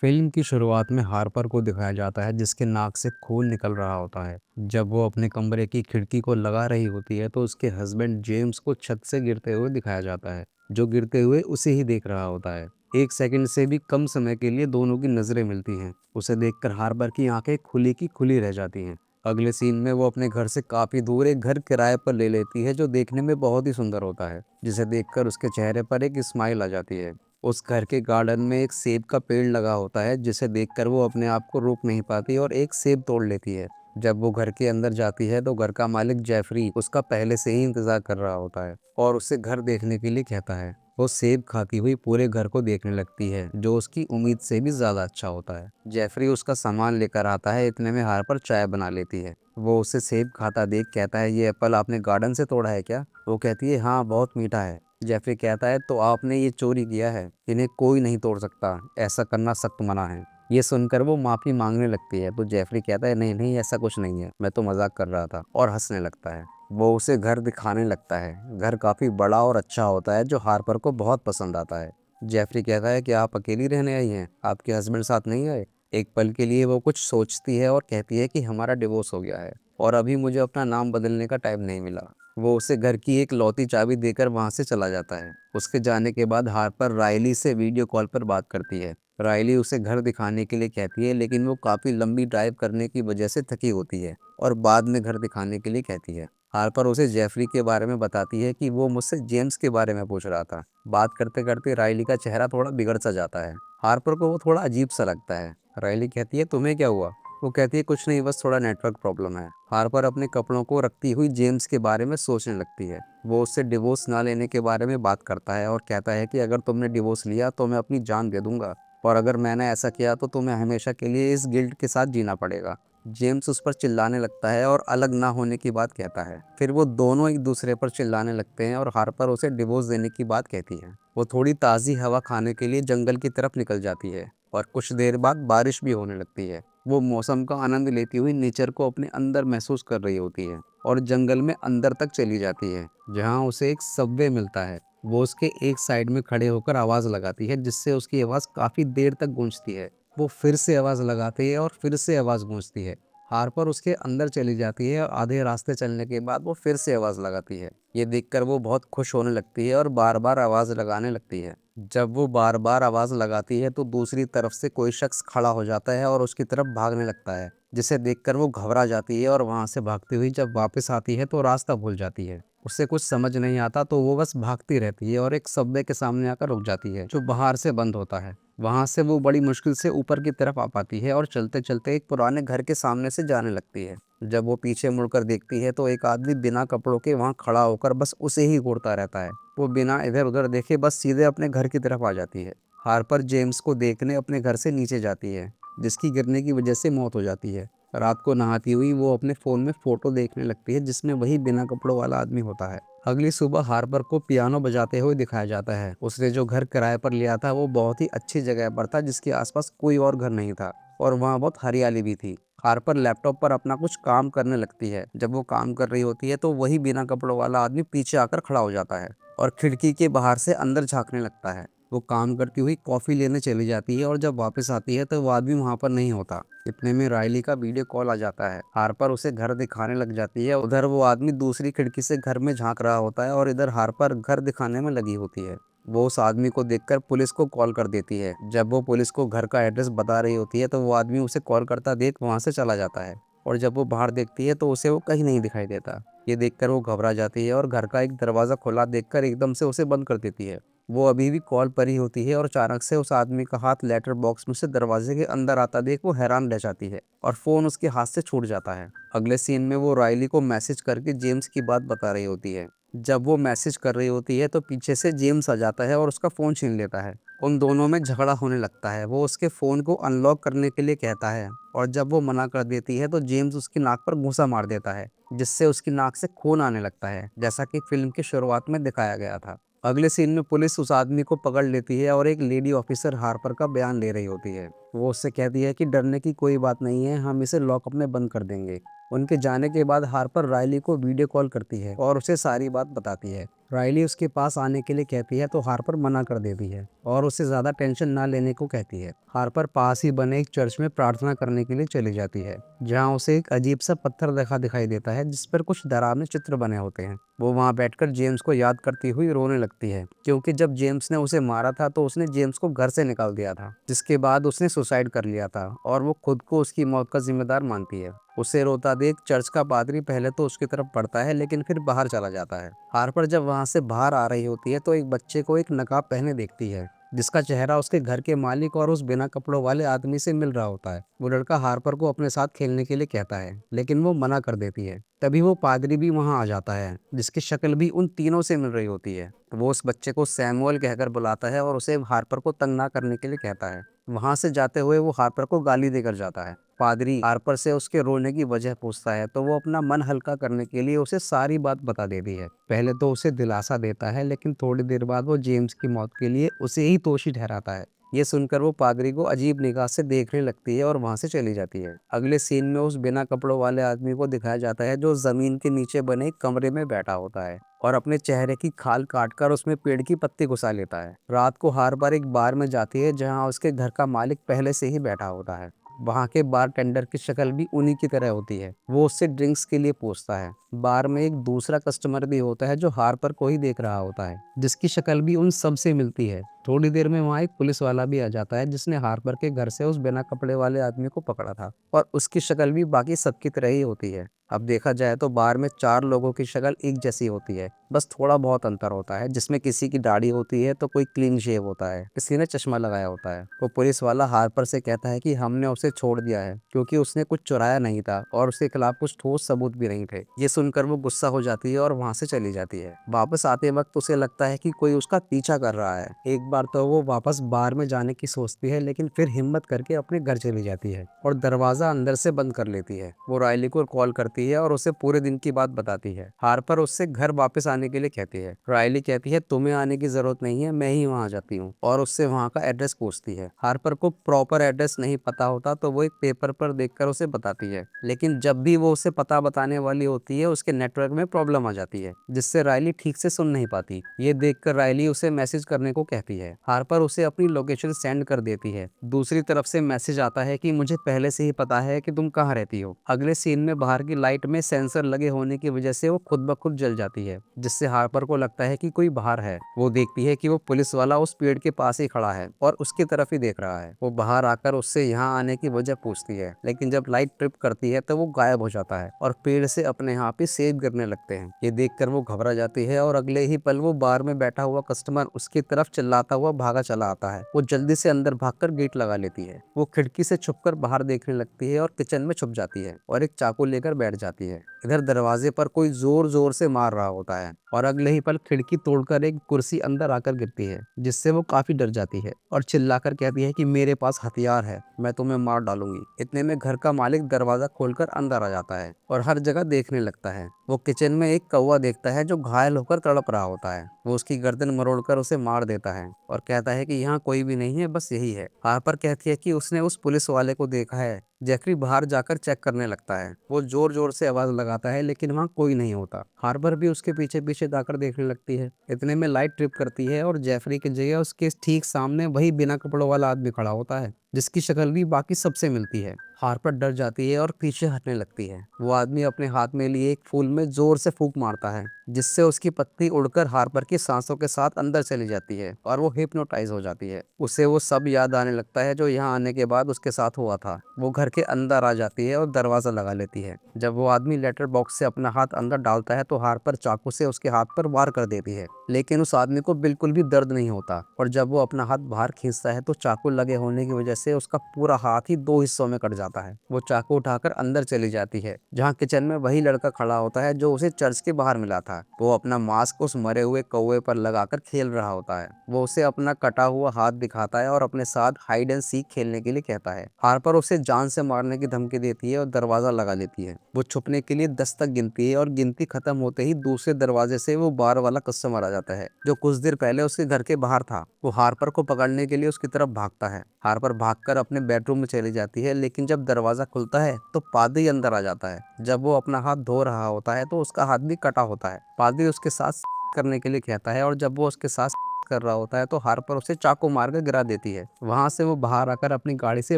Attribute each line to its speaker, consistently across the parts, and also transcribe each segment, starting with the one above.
Speaker 1: Film की शुरुआत में हार्पर को दिखाया जाता है जिसके नाक से खून निकल रहा होता है। जब वो अपने कमरे की खिड़की को लगा रही होती है तो उसके हस्बैंड जेम्स को छत से गिरते हुए दिखाया जाता है, जो गिरते हुए उसे ही देख रहा होता है। एक सेकंड से भी कम समय के लिए दोनों की नजरें मिलती हैं। उसे देखकर हार्पर की आंखें खुली की खुली रह जाती हैं। अगले सीन में वो अपने घर से काफी दूर एक घर किराए पर ले लेती है जो देखने में बहुत ही सुंदर होता है, जिसे देखकर उसके चेहरे पर एक स्माइल आ जाती है। उस घर के गार्डन में एक सेब का पेड़ लगा होता है जिसे देखकर वो अपने आप को रोक नहीं पाती और एक सेब तोड़ लेती है। जब वो घर के अंदर जाती है तो घर का मालिक जेफरी उसका पहले से ही इंतजार कर रहा होता है और उससे घर देखने के लिए कहता है। वो सेब खाती हुई पूरे घर को देखने लगती है, जो उसकी उम्मीद से भी ज्यादा अच्छा होता है। जेफरी उसका सामान लेकर आता है, इतने में हार्पर चाय बना लेती है। वो उसे सेब खाता देख कहता है, ये एप्पल आपने गार्डन से तोड़ा है क्या? वो कहती है, हाँ बहुत मीठा है। जेफरी कहता है, तो आपने ये चोरी किया है, इन्हें कोई नहीं तोड़ सकता, ऐसा करना सख्त मना है। ये सुनकर वो माफी मांगने लगती है तो जेफरी कहता है, नहीं नहीं ऐसा कुछ नहीं है, मैं तो मजाक कर रहा था, और हंसने लगता है। वो उसे घर दिखाने लगता है। घर काफी बड़ा और अच्छा होता है जो हार्पर को बहुत पसंद आता है। जेफरी कहता है कि आप अकेली रहने आई हैं, आपके हस्बैंड साथ नहीं आए? एक पल के लिए वो कुछ सोचती है और कहती है कि हमारा डिवोर्स हो गया है और अभी मुझे अपना नाम बदलने का टाइम नहीं मिला। वो उसे घर की एक लौती चाबी देकर वहां से चला जाता है। उसके जाने के बाद हार्पर राइली से वीडियो कॉल पर बात करती है। राइली उसे घर दिखाने के लिए कहती है, लेकिन वो काफी लंबी ड्राइव करने की वजह से थकी होती है और बाद में घर दिखाने के लिए कहती है। हार्पर उसे जेफरी के बारे में बताती है कि वो मुझसे जेम्स के बारे में पूछ रहा था। बात करते करते राइली का चेहरा थोड़ा बिगड़ सा जाता है। हार्पर को वो थोड़ा अजीब सा लगता है। राइली कहती है, तुम्हें क्या हुआ? वो कहती है, कुछ नहीं, बस थोड़ा नेटवर्क प्रॉब्लम है। हार्पर अपने कपड़ों को रखती हुई जेम्स के बारे में सोचने लगती है। वो उससे डिवोर्स ना लेने के बारे में बात करता है और कहता है कि अगर तुमने डिवोर्स लिया तो मैं अपनी जान दे दूंगा, और अगर मैंने ऐसा किया तो तुम्हें हमेशा के लिए इस गिल्ट के साथ जीना पड़ेगा। जेम्स उस पर चिल्लाने लगता है और अलग ना होने की बात कहता है। फिर वो दोनों एक दूसरे पर चिल्लाने लगते हैं और हार्पर उसे डिवोर्स देने की बात कहती है। वो थोड़ी ताज़ी हवा खाने के लिए जंगल की तरफ निकल जाती है और कुछ देर बाद बारिश भी होने लगती है। वो मौसम का आनंद लेती हुई नेचर को अपने अंदर महसूस कर रही होती है और जंगल में अंदर तक चली जाती है, जहाँ उसे एक सबवे मिलता है। वो उसके एक साइड में खड़े होकर आवाज़ लगाती है, जिससे उसकी आवाज़ काफ़ी देर तक गूंजती है। वो फिर से आवाज़ लगाती है और फिर से आवाज़ गूंजती है। हार्पर उसके अंदर चली जाती है और आधे रास्ते चलने के बाद वो फिर से आवाज़ लगाती है। ये देखकर वो बहुत खुश होने लगती है और बार बार आवाज़ लगाने लगती है। जब वो बार बार आवाज़ लगाती है तो दूसरी तरफ से कोई शख्स खड़ा हो जाता है और उसकी तरफ भागने लगता है, जिसे देखकर वो घबरा जाती है और वहां से भागती हुई जब वापस आती है तो रास्ता भूल जाती है। उसे कुछ समझ नहीं आता तो वो बस भागती रहती है और एक सबवे के सामने आकर रुक जाती है, जो बाहर से बंद होता है। वहां से वो बड़ी मुश्किल से ऊपर की तरफ आ पाती है और चलते चलते एक पुराने घर के सामने से जाने लगती है। जब वो पीछे मुड़कर देखती है तो एक आदमी बिना कपड़ों के वहां खड़ा होकर बस उसे ही घूरता रहता है। वो बिना इधर उधर देखे बस सीधे अपने घर की तरफ आ जाती है। हार्पर जेम्स को देखने अपने घर से नीचे जाती है, जिसकी गिरने की वजह से मौत हो जाती है। रात को नहाती हुई वो अपने फ़ोन में फ़ोटो देखने लगती है जिसमें वही बिना कपड़ों वाला आदमी होता है। अगली सुबह हार्पर को पियानो बजाते हुए दिखाया जाता है। उसने जो घर किराए पर लिया था वो बहुत ही अच्छी जगह पर था, जिसके आसपास कोई और घर नहीं था और वहाँ बहुत हरियाली भी थी। हार्पर लैपटॉप पर अपना कुछ काम करने लगती है। जब वो काम कर रही होती है तो वही बिना कपड़ों वाला आदमी पीछे आकर खड़ा हो जाता है और खिड़की के बाहर से अंदर झांकने लगता है। वो काम करती हुई कॉफ़ी लेने चली जाती है और जब वापस आती है तो वो आदमी वहाँ पर नहीं होता। इतने में राइली का वीडियो कॉल आ जाता है। हार्पर उसे घर दिखाने लग जाती है। उधर वो आदमी दूसरी खिड़की से घर में झांक रहा होता है और इधर हार्पर घर दिखाने में लगी होती है। वो उस आदमी को देखकर पुलिस को कॉल कर देती है। जब वो पुलिस को घर का एड्रेस बता रही होती है तो वो आदमी उसे कॉल करता देख वहाँ से चला जाता है और जब वो बाहर देखती है तो उसे वो कहीं नहीं दिखाई देता। ये देखकर वो घबरा जाती है और घर का एक दरवाज़ा खुला देखकर एकदम से उसे बंद कर देती है। वो अभी भी कॉल पर ही होती है और अचानक से उस आदमी का हाथ लेटर बॉक्स में से दरवाजे के अंदर आता देख वो हैरान रह जाती है और फ़ोन उसके हाथ से छूट जाता है। अगले सीन में वो राइली को मैसेज करके जेम्स की बात बता रही होती है। जब वो मैसेज कर रही होती है तो पीछे से जेम्स आ जाता है और उसका फ़ोन छीन लेता है। उन दोनों में झगड़ा होने लगता है। वो उसके फ़ोन को अनलॉक करने के लिए कहता है और जब वो मना कर देती है तो जेम्स उसकी नाक पर घूंसा मार देता है, जिससे उसकी नाक से खून आने लगता है, जैसा कि फिल्म की शुरुआत में दिखाया गया था। अगले सीन में पुलिस उस आदमी को पकड़ लेती है और एक लेडी ऑफिसर हार्पर का बयान ले रही होती है। वो उससे कहती है कि डरने की कोई बात नहीं है, हम इसे लॉकअप में बंद कर देंगे। उनके जाने के बाद हार्पर राइली को वीडियो कॉल करती है और उसे सारी बात बताती है। राइली उसके पास आने के लिए कहती है तो हार्पर मना कर देती है और उसे ज्यादा टेंशन ना लेने को कहती है। हार्पर पास ही बने एक चर्च में प्रार्थना करने के लिए चली जाती है, जहाँ उसे एक अजीब सा पत्थर दिखाई देता है जिस पर कुछ डरावने चित्र बने होते हैं। वो वहाँ बैठकर जेम्स को याद करती हुई रोने लगती है, क्योंकि जब जेम्स ने उसे मारा था तो उसने जेम्स को घर से निकाल दिया था, जिसके बाद उसने सुसाइड कर लिया था और वो खुद को उसकी मौत का जिम्मेदार मानती है। उसे रोता देख चर्च का पादरी पहले तो उसकी तरफ बढ़ता है, लेकिन फिर बाहर चला जाता है। हार्पर जब वहां से बाहर आ रही होती है तो एक बच्चे को एक नकाब पहने देखती है, जिसका चेहरा उसके घर के मालिक और उस बिना कपड़ों वाले आदमी से मिल रहा होता है। वो लड़का हार्पर को अपने साथ खेलने के लिए कहता है, लेकिन वो मना कर देती है। तभी वो पादरी भी वहां आ जाता है, जिसकी शक्ल भी उन तीनों से मिल रही होती है। वो उस बच्चे को सैमुअल कहकर बुलाता है और उसे हार्पर को तंग ना करने के लिए कहता है। वहां से जाते हुए वो हार्पर को गाली देकर जाता है। पादरी हार्पर से उसके रोने की वजह पूछता है तो वो अपना मन हल्का करने के लिए उसे सारी बात बता देती है। पहले तो उसे दिलासा देता है, लेकिन थोड़ी देर बाद वो जेम्स की मौत के लिए उसे ही दोषी ठहराता है। ये सुनकर वो पादरी को अजीब निगाह से देखने लगती है और वहां से चली जाती है। अगले सीन में उस बिना कपड़ों वाले आदमी को दिखाया जाता है, जो जमीन के नीचे बने एक कमरे में बैठा होता है और अपने चेहरे की खाल काटकर उसमें पेड़ की पत्ती घुसा लेता है। रात को हार्पर एक बार में जाती है, जहां उसके घर का मालिक पहले से ही बैठा होता है। वहाँ के बार टेंडर की शक्ल भी उन्हीं की तरह होती है। वो उससे ड्रिंक्स के लिए पूछता है। बार में एक दूसरा कस्टमर भी होता है जो हार्पर को ही देख रहा होता है, जिसकी शक्ल भी उन सब से मिलती है। थोड़ी देर में वहाँ एक पुलिस वाला भी आ जाता है, जिसने हार्पर के घर से उस बिना कपड़े वाले आदमी को पकड़ा था और उसकी शक्ल भी बाकी सबकी तरह ही होती है। अब देखा जाए तो बार में 4 लोगों की शक्ल एक जैसी होती है, बस थोड़ा बहुत अंतर होता है, जिसमें किसी की दाढ़ी होती है तो कोई क्लीन शेव होता है, किसी ने चश्मा लगाया होता है। वो पुलिस वाला हार्पर से कहता है कि हमने उसे छोड़ दिया है क्योंकि उसने कुछ चुराया नहीं था और उसके खिलाफ कुछ ठोस सबूत भी नहीं थे। ये सुनकर वो गुस्सा हो जाती है और वहां से चली जाती है। वापस आते वक्त उसे लगता है कि कोई उसका पीछा कर रहा है। एक बार तो वो वापस बार में जाने की सोचती है, लेकिन फिर हिम्मत करके अपने घर चली जाती है और दरवाजा अंदर से बंद कर लेती है। वो राइली को कॉल करती है और उसे पूरे दिन की बात बताती है। हार्पर उससे घर वापस आने के लिए कहती है। राइली कहती है तुम्हें आने की जरूरत नहीं है, मैं ही वहां आ जाती हूँ, और उससे वहां का एड्रेस पूछती है। हार्पर को प्रॉपर एड्रेस नहीं पता होता तो वो एक पेपर पर देखकर उसे बताती है, लेकिन जब भी वो उसे पता बताने वाली होती है उसके नेटवर्क में प्रॉब्लम आ जाती है, जिससे राइली ठीक से सुन नहीं पाती। ये देखकर राइली उसे मैसेज करने को कहती है। हार्पर उसे अपनी लोकेशन सेंड कर देती है। दूसरी तरफ से मैसेज आता है कि मुझे पहले से ही पता है कि तुम कहाँ रहती हो। अगले सीन में बाहर की लाइट में सेंसर लगे होने की वजह से वो खुद ब खुद जल जाती है, जिससे हार्पर को लगता है कि कोई बाहर है। वो देखती है कि वो पुलिस वाला उस पेड़ के पास ही खड़ा है और उसकी तरफ ही देख रहा है। वो बाहर आकर उससे यहाँ आने की वजह पूछती है, लेकिन जब लाइट ट्रिप करती है तो वो गायब हो जाता है और पेड़ से अपने आप ही सेव गिरने लगते हैं। ये देखकर वो घबरा जाती है और अगले ही पल वो बार में बैठा हुआ कस्टमर उसकी तरफ चिल्लाता हुआ भागा चला आता है। वो जल्दी से अंदर भागकर गेट लगा लेती है। वो खिड़की से छुपकर बाहर देखने लगती है और किचन में छुप जाती है और एक चाकू लेकर बैठ जाती है। इधर दरवाजे पर कोई जोर जोर से मार रहा होता है और अगले ही पल खिड़की तोड़कर एक कुर्सी अंदर आकर गिरती है, जिससे वो काफी डर जाती है और चिल्लाकर कहती है कि मेरे पास हथियार है, मैं तुम्हें मार डालूंगी। इतने में घर का मालिक दरवाजा खोलकर अंदर आ जाता है और हर जगह देखने लगता है। वो किचन में एक कौवा देखता है जो घायल होकर तड़प रहा होता है। वो उसकी गर्दन मरोड़कर उसे मार देता है और कहता है कि यहाँ कोई भी नहीं है, बस यही है। हार्पर कहती है कि उसने उस पुलिस वाले को देखा है। जेफरी बाहर जाकर चेक करने लगता है। वो जोर जोर से आवाज लगाता है, लेकिन वहाँ कोई नहीं होता। हार्पर भी उसके पीछे पीछे जाकर देखने लगती है। इतने में लाइट ट्रिप करती है और जेफरी की जगह उसके ठीक सामने वही बिना कपड़ों वाला आदमी खड़ा होता है, जिसकी शक्ल भी बाकी सबसे मिलती है। हार्पर डर जाती है और पीछे हटने लगती है। वो आदमी अपने हाथ में लिए एक फूल में जोर से फूंक मारता है, जिससे उसकी पत्ती उड़कर हार्पर की सांसों के साथ अंदर चली जाती है और वो हिप्नोटाइज हो जाती है। उसे वो सब याद आने लगता है जो यहाँ आने के बाद उसके साथ हुआ था। वो घर के अंदर आ जाती है और दरवाजा लगा लेती है। जब वो आदमी लेटर बॉक्स से अपना हाथ अंदर डालता है तो हार्पर चाकू से उसके हाथ पर वार कर देती है, लेकिन उस आदमी को बिल्कुल भी दर्द नहीं होता। और जब वो अपना हाथ बाहर खींचता है तो चाकू लगे होने की वजह से उसका पूरा हाथ ही 2 हिस्सों में कट जाता है। वो चाकू उठाकर अंदर चली जाती है, जहाँ किचन में वही लड़का खड़ा होता है जो उसे चर्च के बाहर मिला था। वो अपना मास्क उस मरे हुए कौवे पर लगाकर खेल रहा होता है। वो उसे अपना कटा हुआ हाथ दिखाता है और अपने साथ हाइड एंड सीक खेलने के लिए कहता है। हार्पर उसे जान से मारने की धमकी देती है और दरवाजा लगा लेती है। वो छुपने के लिए 10 तक गिनती है और गिनती खत्म होते ही दूसरे दरवाजे से वो बार वाला कस्टमर आ जाता है, जो कुछ देर पहले उसके घर के बाहर था। वो हार्पर को पकड़ने के लिए उसकी तरफ भागता है। हार्पर भागकर अपने बेडरूम में चली जाती है, लेकिन जब दरवाज़ा खुलता है तो पादरी अंदर आ जाता है। जब वो अपना हाथ धो रहा होता है तो उसका हाथ भी कटा होता है। पादरी उसके साथ करने के लिए कहता है और जब वो उसके साथ कर रहा होता है तो हार्पर उसे चाकू मारकर गिरा देती है। वहां से वो बाहर आकर अपनी गाड़ी से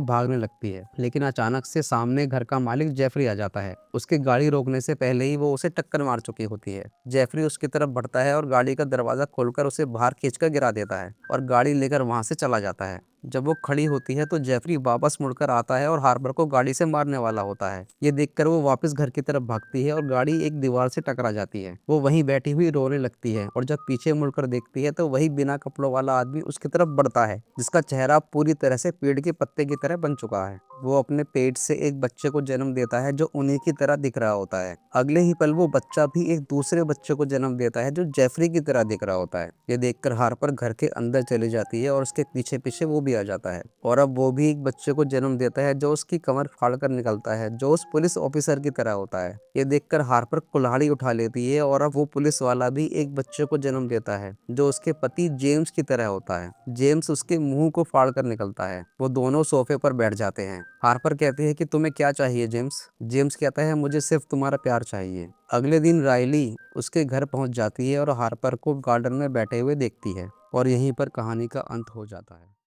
Speaker 1: भागने लगती है, लेकिन अचानक से सामने घर का मालिक जेफरी आ जाता है। उसकी गाड़ी रोकने से पहले ही वो उसे टक्कर मार चुकी होती है। जेफरी उसकी तरफ बढ़ता है और गाड़ी का दरवाजा खोलकर उसे बाहर खींचकर गिरा देता है और गाड़ी लेकर वहां से चला जाता है। जब वो खड़ी होती है तो जेफरी वापस मुड़कर आता है और हार्पर को गाड़ी से मारने वाला होता है। ये देखकर वो वापस घर की तरफ भागती है और गाड़ी एक दीवार से टकरा जाती है। वो वहीं बैठी हुई रोने लगती है और जब पीछे मुड़कर देखती है तो वही बिना कपड़ों वाला आदमी उसकी तरफ बढ़ता है, जिसका चेहरा पूरी तरह से पेड़ के पत्ते की तरह बन चुका है। वो अपने पेट से एक बच्चे को जन्म देता है जो उन्हीं की तरह दिख रहा होता है। अगले ही पल वो बच्चा भी एक दूसरे बच्चे को जन्म देता है जो जेफरी की तरह दिख रहा होता है। ये देखकर हार्पर घर के अंदर चली जाती है और उसके पीछे पीछे वो भी आ जाता है और अब वो भी एक बच्चे को जन्म देता है जो उसकी कमर फाड़कर निकलता है, जो उस पुलिस ऑफिसर की तरह होता है। ये देखकर हार्पर कुल्हाड़ी उठा लेती है और अब वो पुलिस वाला भी एक बच्चे को जन्म देता है जो उसके पति जेम्स की तरह होता है। जेम्स उसके मुंह को फाड़कर निकलता है। वो दोनों सोफे पर बैठ जाते हैं। हार्पर कहती है कि तुम्हें क्या चाहिए जेम्स? जेम्स कहता है मुझे सिर्फ तुम्हारा प्यार चाहिए। अगले दिन राइली उसके घर पहुंच जाती है और हार्पर को गार्डन में बैठे हुए देखती है और यहीं पर कहानी का अंत हो जाता है।